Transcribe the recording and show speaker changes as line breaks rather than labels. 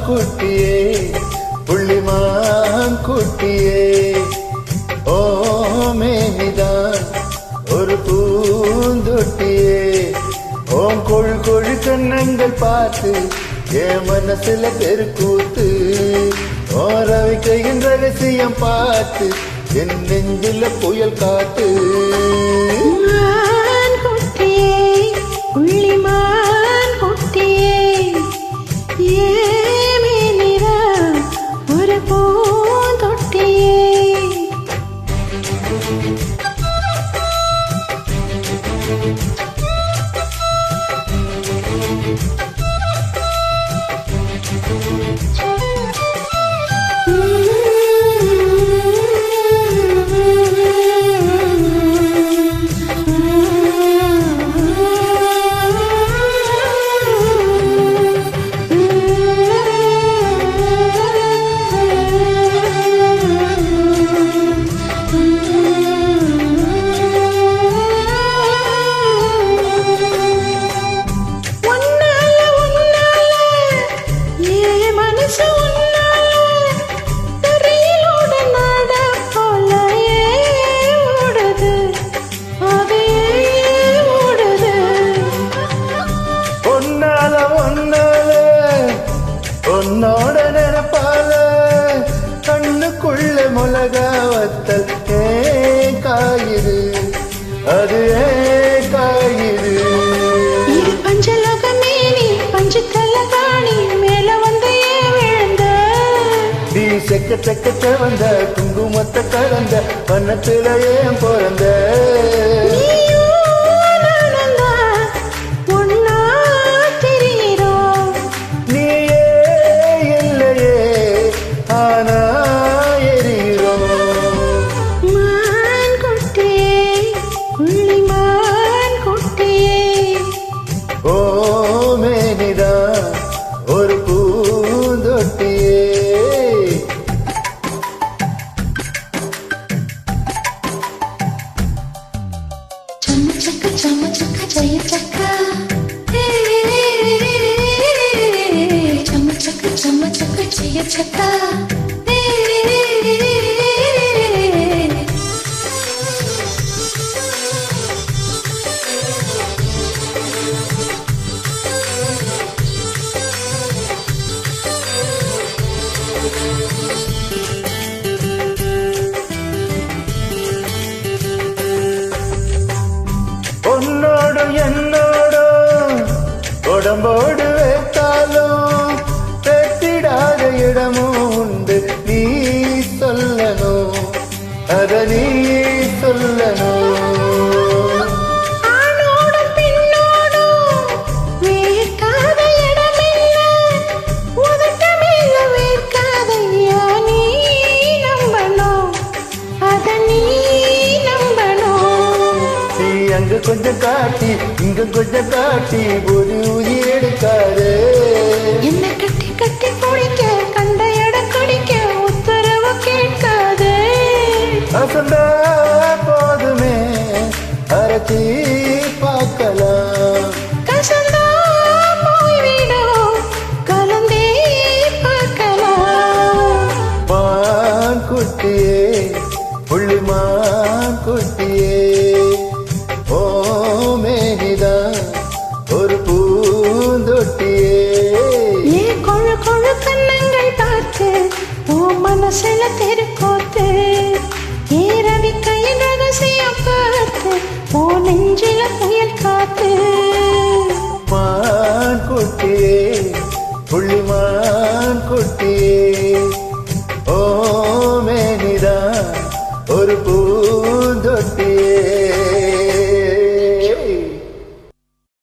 குட்டியே புள்ளிமான் குட்டியே ஓ மேனிதான் ஒரு பூந்தொட்டியே ஓம் கொழு கொழு கண்ணங்கள் பார்த்து என் மனசுல தெருக்கூத்து ஓரவைக்கையின் ரகசியம் பார்த்து என் நெஞ்சில புயல் காத்து உன்னோட நினைப்பால கண்ணுக்குள்ள மிளகா வத்தல் காயுது அது காயுது
பஞ்சலோகமே நீ பஞ்சு தலகாணி மேல வந்து விழுந்த
நீ செக்க செக்க வந்த குங்குமத்தை கலந்த வண்ணத்துல ஏன் பிறந்த ஓ மேனிதான் ஒரு பூந்தொட்டியே
சம்ம சக்க ஜெய சக்கா சம்ம சக்க ஜெய சக்கா
உன்னோடும் என்னோடும் உடம்போடு வைத்தாலும் பெற்றிடாத இடமும் உண்டு நீ சொல்லணும் அத நீ சொல்லணும் அங்க கொஞ்சம் காட்டி இங்க கொஞ்சம் காட்டி ஒரு உயிர் எடுக்காது
என்ன கட்டி கட்டி குடிக்க கண்ட இடம் குடிக்க உத்தரவு கேட்காது
அசந்தா போதுமே அரசி பார்க்கலாம்
கசந்தா போய்விடும் கலந்தே பார்க்கலாம்
மான் குட்டியே புள்ளிமான் குட்டியே ஓ மேனிதான் ஒரு பூந்தொட்டியே
ஏ கொழு கொழு கண்ணங்கள் பார்த்து ஓ மனசுல தெருக்கோத்து